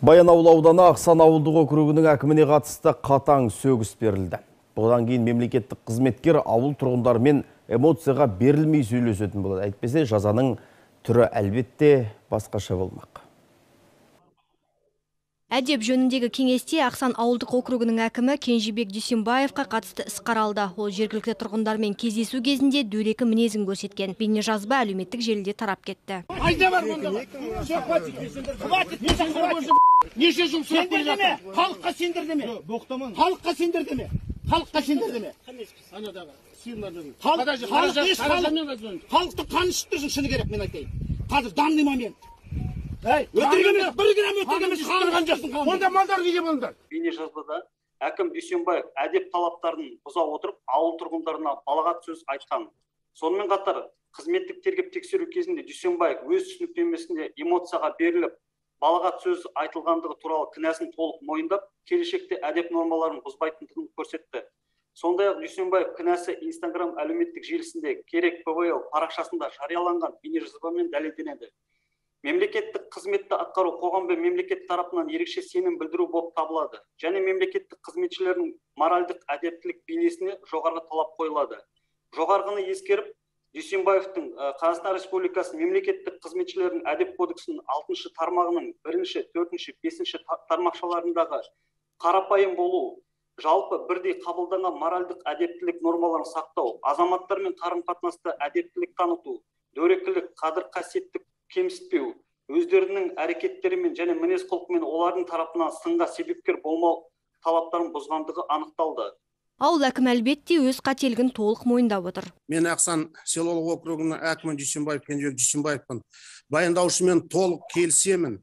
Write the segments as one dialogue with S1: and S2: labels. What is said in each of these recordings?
S1: Баянауыл ауданы Ақсан ауылдық округінің әкіміне қатысты қатаң сөгіс берілді. Бұдан кейін мемлекеттік қызметкер ауыл тұрғындарымен эмоцияға берілмей сөйлесетін болады. Әйтпесе жазаның түрі әлбетте басқаша болмақ.
S2: Әдеп жөніндегі кеңесте Ақсан ауылдық округінің әкімі Кенжебек Дүйсенбаевқа қатысты іс қаралды. Ол жергілікті тұрғындармен кездесу кезінде дөрекі мінезін көрсеткен. Бейнежазба әлеуметтік желіде тарап кетті.
S3: Неше жыл сұрақ келе жатыр. Халыққа сендірдеме. Халыққа сендірдеме. Халыққа сендірдеме. Халықты қан ішіп тұрсың, шыны керек, мен айтайын. Қазір данный момент. Өтіргемес, бір грамм өтіргемес шығарған жоқсың. Онда малдар неге болыңдар?
S4: Бейнежазбада әкім Дүйсенбаев әдеп талаптарын бұза отырып, ауыл тұрғындарына балағат сөз айтқан. Сонымен қатар қызметтік тергеп тексеру кезінде Дүйсенбаев өз түсініктемесінде эмоцияға беріліп, балағат сөз айтылғандығы туралы кінәсін толық мойындап, келешекте әдеп нормаларын бұзбайтындығын көрсетті. Сондай-ақ Дүйсенбаев кінәсі Instagram әлеуметтік желісінде керек ПВЛ парақшасында жарияланған бейнежазбамен дәлелденеді. Мемлекеттік қызметті атқару қоғам бен мемлекет тарапынан ерекше сенім білдіру болып табылады. Және мемлекеттік қызметшілердің моральдық әдептілік бейнесіне жоғарғы талап қойылады. Жоғарғыны ескеріп, Дүйсенбаевтың Қазақстан Республикасы мемлекеттік қызметшілердің әдеп кодексінің 6 тармағының 1, 4, 5 тармақшаларындағы қарапайым болу, жалпы бірдей қабылданған моральдық әдептілік нормаларын сақтау, азаматтармен қарым-қатынаста әдептілік таныту, дөрекілік, қадір-қасиеттік кемсітпеу, өздерінің әрекеттерімен және мінез-құлқымен олардың тарапынан сынға себепкер болмау талаптарын бұзғандығы анықталды.
S2: Ауыл әкімі әлбетте өз қателігін толық мойындап отыр.
S3: Мен Ақсан селолық округінің әкімі Кенжебек Дүйсенбаевпын. Баяндаушымен толық келісемін.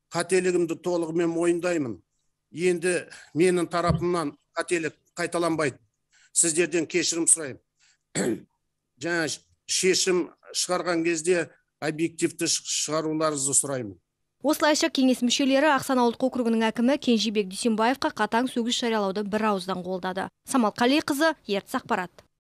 S3: Қателігімді толығымен мойындаймын. Енді менің тарапымнан қателік қайталанбайды. Сіздерден кешірім сұраймын. Жаңа шешім шығарған кезде объективті шығаруларыңызды сұраймын.
S2: Осылайша кеңес мүшелері Ақсан ауылдық округінің әкімі Кенжебек Дүйсенбаевқа қатаң сөгіс жариялауды бір ауыздан қолдады. Самал Қалиқызы, Ертіс ақпарат.